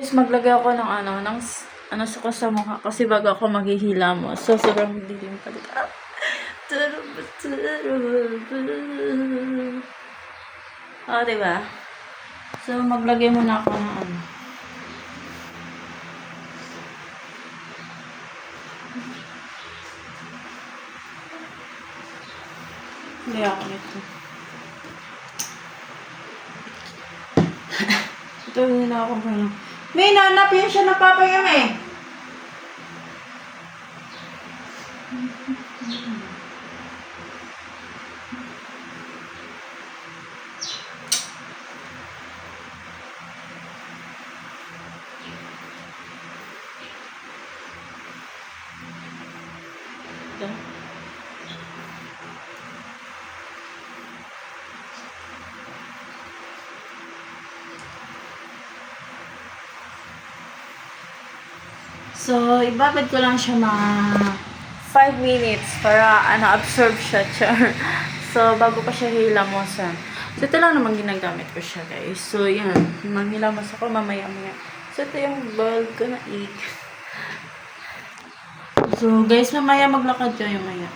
Maglagay ako ng ano sa mukha kasi bago ako maghihilamos. So, sobrang dilim pa dito. Diba? So, maglagay muna ako ng ano. Hindi ako nito. Ito yung ako pa lang. May nanap yun siya napapayam eh. Ito. So, ibabad ko lang siya mga 5 minutes para absorb siya, char. So, bago pa siya hilamosan. So, ito lang naman ginagamit ko siya, guys. So, yan. Manghilamos ako mamaya-maya. So, ito yung bulb ko na egg. So, guys, mamaya maglakad kayo maya.